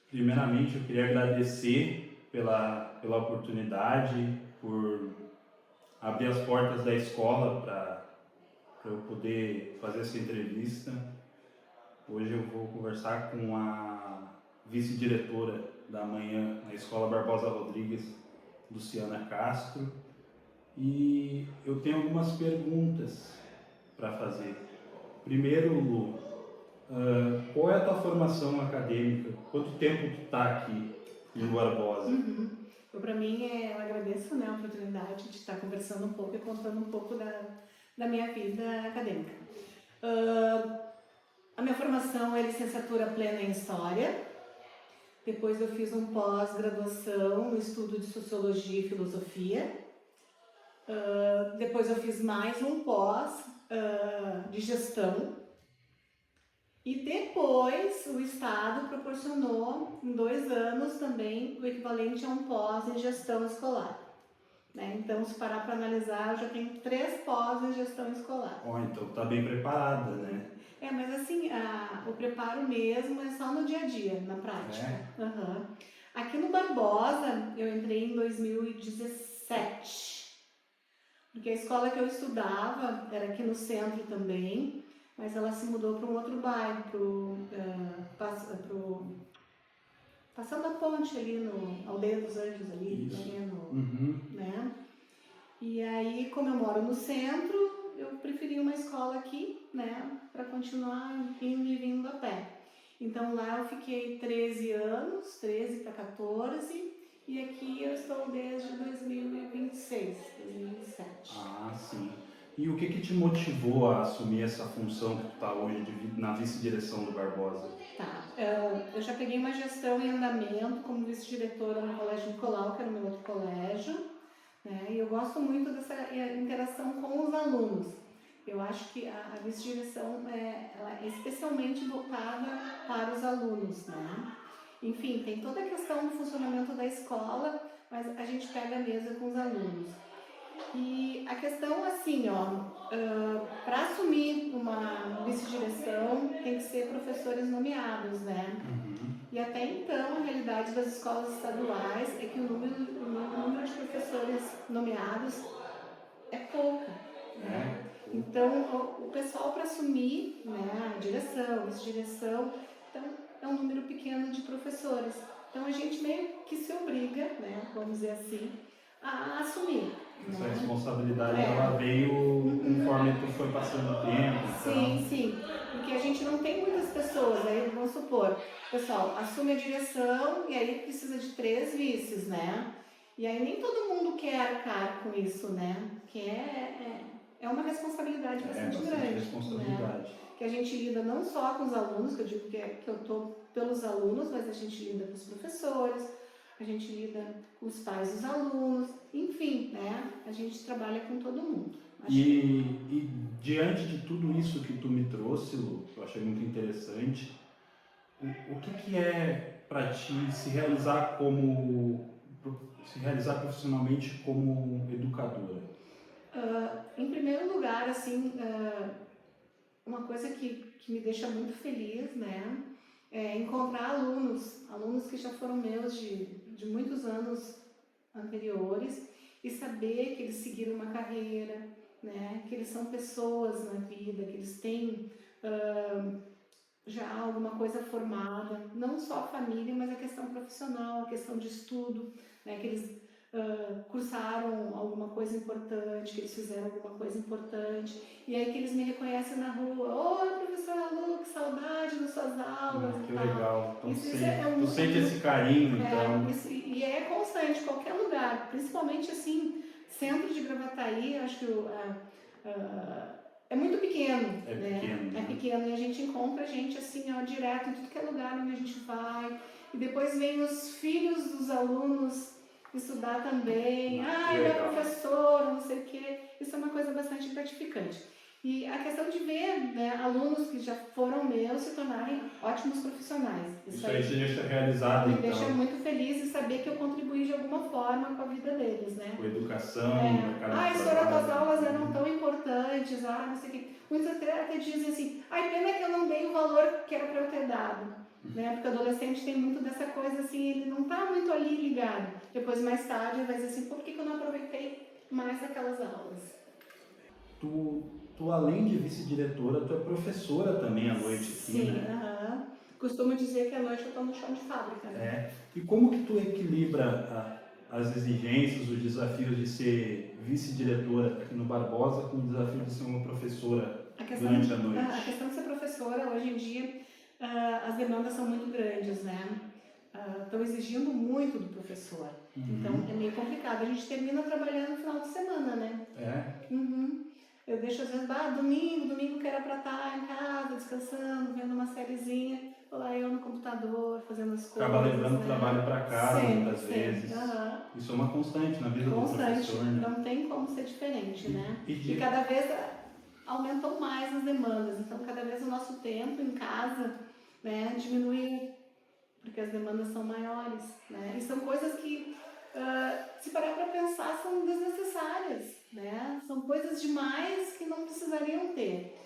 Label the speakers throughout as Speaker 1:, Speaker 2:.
Speaker 1: Primeiramente, eu queria agradecer pela oportunidade, por abrir as portas da escola para eu poder fazer essa entrevista. Hoje eu vou conversar com a vice-diretora da manhã na Escola Barbosa Rodrigues, Luciana Castro, e eu tenho algumas perguntas para fazer. Primeiro, Lu, qual é a tua formação acadêmica? Quanto tempo tu está aqui em Barbosa?
Speaker 2: Então, para mim, eu agradeço, né, a oportunidade de estar conversando um pouco e contando um pouco da minha vida acadêmica. A minha formação é licenciatura plena em História. Depois eu fiz um pós-graduação no estudo de Sociologia e Filosofia. Depois eu fiz mais um pós de Gestão. E depois o Estado proporcionou, em 2 anos também, o equivalente a um pós em Gestão Escolar. Né? Então, se parar para analisar, eu já tenho 3 pós em Gestão Escolar.
Speaker 1: Então tá bem preparada, né?
Speaker 2: Mas assim, o preparo mesmo é só no dia a dia, na prática. Uhum. Aqui no Barbosa, eu entrei em 2017, porque a escola que eu estudava era aqui no centro também, mas ela se mudou para um outro bairro, passando a ponte ali no Aldeia dos Anjos, ali, né? E aí, como eu moro no centro, eu preferi uma escola aqui, né, para continuar indo e vindo a pé. Então lá eu fiquei 13 anos, 13 para 14, e aqui eu estou desde 2026, 2027.
Speaker 1: Ah, sim. E o que te motivou a assumir essa função que tu está hoje na vice-direção do Barbosa?
Speaker 2: Tá, eu já peguei uma gestão em andamento como vice-diretora no Colégio Nicolau, que era o meu outro colégio, né, e eu gosto muito dessa interação com os alunos. Eu acho que a vice-direção ela é especialmente voltada para os alunos, né? Enfim, tem toda a questão do funcionamento da escola, mas a gente pega a mesa com os alunos. E a questão, assim, para assumir uma vice-direção tem que ser professores nomeados, né? E até então, a realidade das escolas estaduais é que o número de professores nomeados é pouco, né? Então, o pessoal para assumir, né, a direção, a vice-direção, então é um número pequeno de professores. Então a gente meio que se obriga, né, vamos dizer assim, a assumir.
Speaker 1: Essa
Speaker 2: né?
Speaker 1: responsabilidade ela veio conforme tu foi passando o tempo.
Speaker 2: Sim, sim. Porque a gente não tem muitas pessoas, aí vamos supor, pessoal, assume a direção e aí precisa de 3 vices, né? E aí nem todo mundo quer arcar com isso, né? Que é uma responsabilidade bastante grande.
Speaker 1: Responsabilidade.
Speaker 2: Né? Que a gente lida não só com os alunos, que eu digo que eu estou pelos alunos, mas a gente lida com os professores, a gente lida com os pais dos alunos, enfim, né? A gente trabalha com todo mundo.
Speaker 1: E diante de tudo isso que tu me trouxe, Lu, que eu achei muito interessante, o que é para ti se realizar profissionalmente como educadora?
Speaker 2: Em primeiro lugar, assim, uma coisa que me deixa muito feliz, né, é encontrar alunos que já foram meus de muitos anos anteriores e saber que eles seguiram uma carreira, né, que eles são pessoas na vida, que eles têm já alguma coisa formada, não só a família, mas a questão profissional, a questão de estudo, né, que eles cursaram alguma coisa importante, que eles fizeram alguma coisa importante, e aí que eles me reconhecem na rua, oi professora Lu, que saudade das suas aulas
Speaker 1: Que legal, então tu
Speaker 2: sente
Speaker 1: esse carinho, então.
Speaker 2: e é constante, em qualquer lugar, principalmente assim, centro de Gravataí, acho que é muito pequeno,
Speaker 1: Pequeno.
Speaker 2: É pequeno e a gente encontra gente assim, direto em tudo que é lugar onde a gente vai, e depois vem os filhos dos alunos estudar também, meu professor, não sei o quê, isso é uma coisa bastante gratificante. E a questão de ver, né, alunos que já foram meus se tornarem ótimos profissionais.
Speaker 1: Isso aí te deixa realizado,
Speaker 2: me deixa muito feliz em saber que eu contribuí de alguma forma com a vida deles, né?
Speaker 1: Com a educação,
Speaker 2: senhora, tuas aulas eram tão importantes, não sei o quê. Muitos até dizem assim, pena que eu não dei o valor que era para eu ter dado. né? Porque o adolescente tem muito dessa coisa assim, ele não está muito ali ligado. Depois, mais tarde, ele vai dizer assim, por que eu não aproveitei mais aquelas aulas?
Speaker 1: Tu além de vice-diretora, tu é professora também à noite aqui,
Speaker 2: Sim,
Speaker 1: né?
Speaker 2: Costumo dizer que à noite eu estou no chão de fábrica. Né?
Speaker 1: E como que tu equilibra as exigências, os desafios de ser vice-diretora aqui no Barbosa com o desafio de ser uma professora durante a noite?
Speaker 2: A questão de ser professora, hoje em dia, as demandas são muito grandes, né? Estão exigindo muito do professor. Então, é meio complicado. A gente termina trabalhando no final de semana, né? Eu deixo às vezes, domingo que era para estar em casa, descansando, vendo uma sériezinha, vou lá eu no computador, fazendo as coisas.
Speaker 1: Acaba levando o trabalho para casa muitas
Speaker 2: sempre.
Speaker 1: vezes. Isso é uma constante na vida do professor, né?
Speaker 2: Não tem como ser diferente, né? E cada vez aumentam mais as demandas, então cada vez o nosso tempo em casa, né, diminui, porque as demandas são maiores, né? E são coisas que, se parar para pensar, são desnecessárias, né? São coisas demais que não precisariam ter.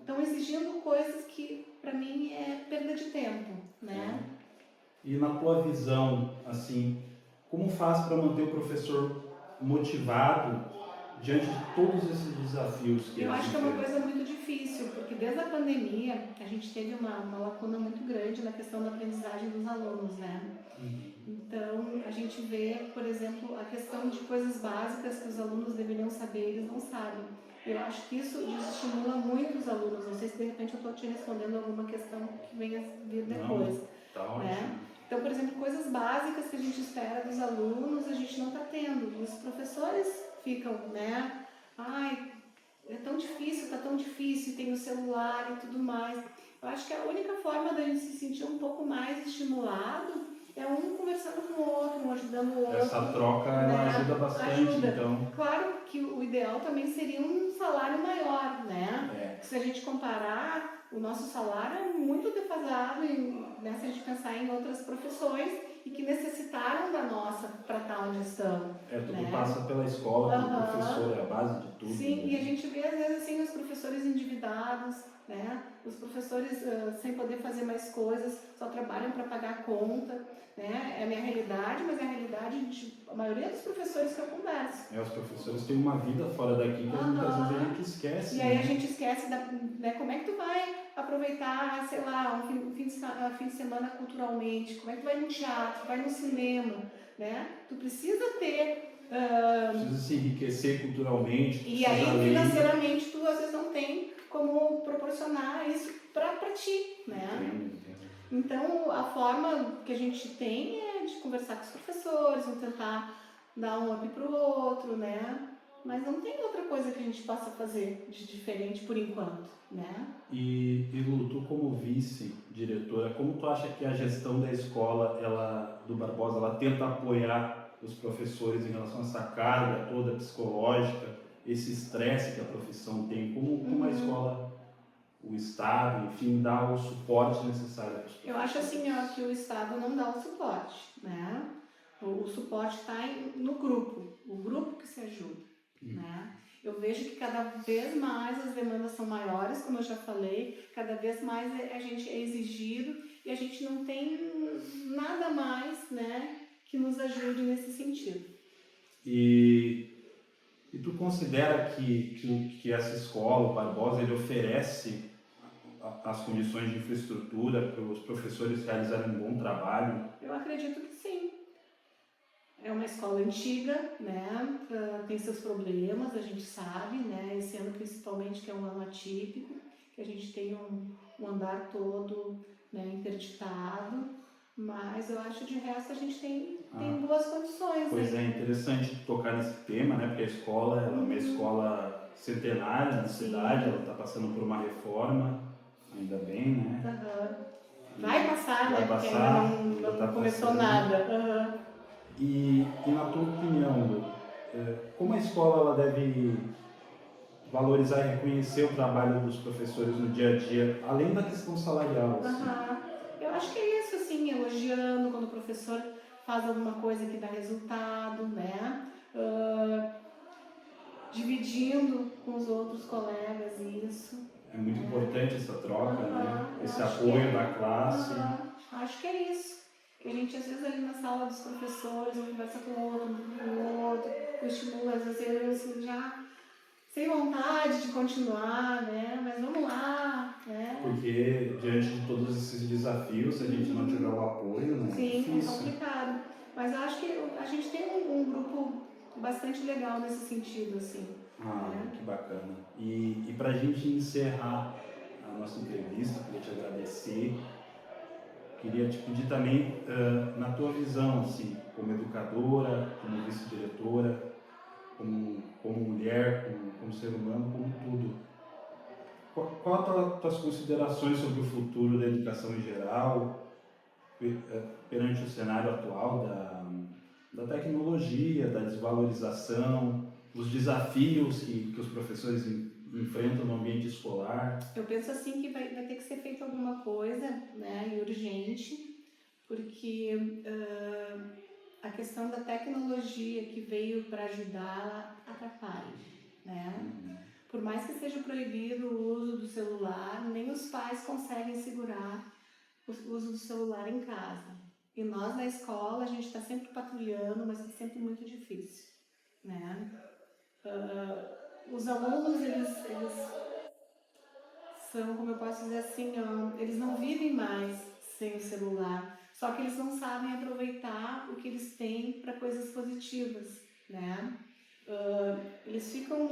Speaker 2: Estão exigindo coisas que, para mim, é perda de tempo, né?
Speaker 1: E na tua visão, assim, como faz para manter o professor motivado diante de todos esses desafios que
Speaker 2: eu acho que é uma coisa muito difícil, porque desde a pandemia a gente teve uma lacuna muito grande na questão da aprendizagem dos alunos, né? Então, a gente vê, por exemplo, a questão de coisas básicas que os alunos deveriam saber, eles não sabem. Eu acho que isso desestimula muito os alunos. Não sei se de repente eu estou te respondendo alguma questão que venha vir depois.
Speaker 1: Não, tá ótimo.
Speaker 2: Né? Então, por exemplo, coisas básicas que a gente espera dos alunos, a gente não está tendo. E os professores ficam, né? Ai, é tão difícil, tá tão difícil, tem o celular e tudo mais. Eu acho que a única forma da gente se sentir um pouco mais estimulado é um conversando com o outro, um ajudando o outro.
Speaker 1: Essa troca, ela ajuda bastante, então.
Speaker 2: Claro que o ideal também seria um salário maior, né? Se a gente comparar, o nosso salário é muito defasado, né? Se a gente pensar em outras profissões e que necessitaram da nossa para estar onde estão.
Speaker 1: Tudo passa pela escola, pelo professor, é a base de tudo.
Speaker 2: Sim,
Speaker 1: né?
Speaker 2: E a gente vê às vezes assim os professores endividados, né? Os professores sem poder fazer mais coisas, só trabalham para pagar a conta, né? É a minha realidade, mas é a realidade de a maioria dos professores que eu converso.
Speaker 1: Os professores têm uma vida fora daqui que muitas vezes a gente esquece.
Speaker 2: E aí a gente esquece né, como é que tu vai aproveitar, sei lá, um fim de semana culturalmente, como é que tu vai no teatro, vai no cinema, né? Tu precisa ter
Speaker 1: precisa se enriquecer culturalmente.
Speaker 2: E aí, financeiramente, tu às vezes não tem como proporcionar isso para ti, né?
Speaker 1: Entendo.
Speaker 2: Então, a forma que a gente tem é de conversar com os professores, vamos tentar dar um up pro outro, né? Mas não tem outra coisa que a gente possa fazer de diferente por enquanto, né?
Speaker 1: E Lu, tu como vice-diretora, como tu acha que a gestão da escola, do Barbosa, ela tenta apoiar os professores em relação a essa carga toda psicológica, esse estresse que a profissão tem, como a escola, o Estado, enfim, dá o suporte necessário para os professores?
Speaker 2: Eu acho assim, que o Estado não dá o suporte, né? O suporte está no grupo, o grupo que se ajuda, né? Eu vejo que cada vez mais as demandas são maiores, como eu já falei, cada vez mais a gente é exigido e a gente não tem nada mais, né, que nos ajude nesse sentido.
Speaker 1: E tu considera que essa escola, o Barbosa, ele oferece as condições de infraestrutura para os professores realizarem um bom trabalho?
Speaker 2: Eu acredito que sim. É uma escola antiga, né? Tem seus problemas, a gente sabe, né? Esse ano principalmente, que é um ano atípico, que a gente tem um andar todo, né, interditado, mas eu acho de resto a gente tem boas condições.
Speaker 1: Pois é, interessante tocar nesse tema, né? Porque a escola é uma escola centenária na cidade, ela está passando por uma reforma, ainda bem, né?
Speaker 2: Vai passar,
Speaker 1: vai
Speaker 2: né?
Speaker 1: Passar,
Speaker 2: porque ainda não começou nada.
Speaker 1: E na tua opinião, Lu, como a escola ela deve valorizar e reconhecer o trabalho dos professores no dia a dia, além da questão salarial?
Speaker 2: Eu acho que é isso, assim, elogiando quando o professor faz alguma coisa que dá resultado, né? Dividindo com os outros colegas isso,
Speaker 1: é muito importante essa troca, né?
Speaker 2: Eu
Speaker 1: Esse
Speaker 2: acho
Speaker 1: apoio
Speaker 2: que
Speaker 1: da classe.
Speaker 2: acho que é isso. Que a gente, às vezes, ali na sala dos professores, um conversa com o outro, estimula, às vezes, eles já sem vontade de continuar, né? Mas vamos lá, né?
Speaker 1: Porque diante de todos esses desafios, se a gente não tiver o apoio, né? É
Speaker 2: Sim, é
Speaker 1: difícil.
Speaker 2: complicado. Mas eu acho que a gente tem um grupo bastante legal nesse sentido, assim.
Speaker 1: Ah, que bacana. E para a gente encerrar a nossa entrevista, queria te agradecer. Queria te pedir também, na tua visão, assim, como educadora, como vice-diretora, como mulher, como ser humano, como tudo. Qual tuas considerações sobre o futuro da educação em geral, perante o cenário atual da tecnologia, da desvalorização, os desafios que os professores enfrentam no ambiente escolar?
Speaker 2: Eu penso assim que vai ter que ser feito alguma coisa, né, e urgente, porque a questão da tecnologia que veio para ajudar, ela atrapalha, né? Por mais que seja proibido o uso do celular, nem os pais conseguem segurar o uso do celular em casa. E nós na escola, a gente está sempre patrulhando, mas é sempre muito difícil, né? Os alunos, eles são, como eu posso dizer assim, eles não vivem mais sem o celular, só que eles não sabem aproveitar o que eles têm para coisas positivas, né? Eles ficam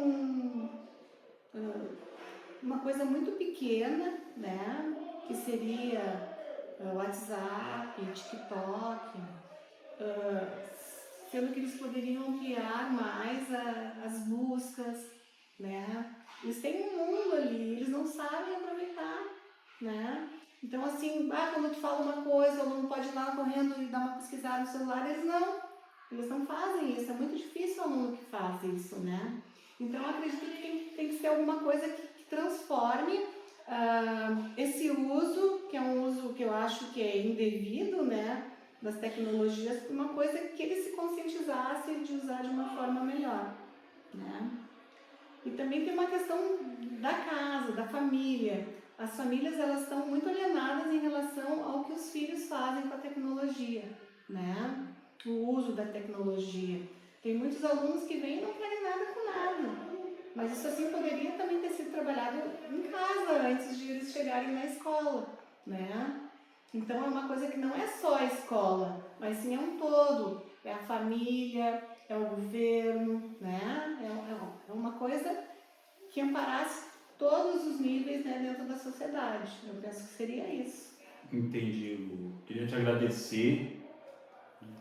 Speaker 2: uma coisa muito pequena, né? Que seria WhatsApp, TikTok, sendo que eles poderiam ampliar mais as buscas, né? Eles têm um mundo ali, eles não sabem aproveitar, né? Então, assim, quando tu fala uma coisa, o aluno pode ir lá correndo e dar uma pesquisada no celular, eles não fazem isso, é muito difícil o aluno que faz isso, né? Então, eu acredito que tem que ser alguma coisa que transforme esse uso, que é um uso que eu acho que é indevido, né? Das tecnologias, uma coisa que ele se conscientizasse de usar de uma forma melhor, né? E também tem uma questão da casa, da família. As famílias, elas estão muito alienadas em relação ao que os filhos fazem com a tecnologia, né? O uso da tecnologia. Tem muitos alunos que vêm e não querem nada com nada. Mas isso assim poderia também ter sido trabalhado em casa antes de eles chegarem na escola, né? Então é uma coisa que não é só a escola, mas sim é um todo. É a família, é o governo, né? É uma coisa que amparasse todos os níveis, né, dentro da sociedade. Eu penso que seria isso.
Speaker 1: Entendi, Lu. Queria te agradecer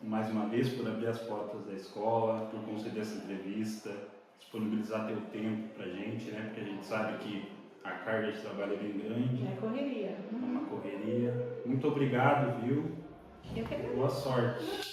Speaker 1: mais uma vez por abrir as portas da escola, por conceder essa entrevista, disponibilizar teu tempo pra gente, né? Porque a gente sabe que a carga de trabalho é bem grande.
Speaker 2: É correria.
Speaker 1: É uma correria. Muito obrigado, viu?
Speaker 2: Eu que agradeço.
Speaker 1: Boa sorte.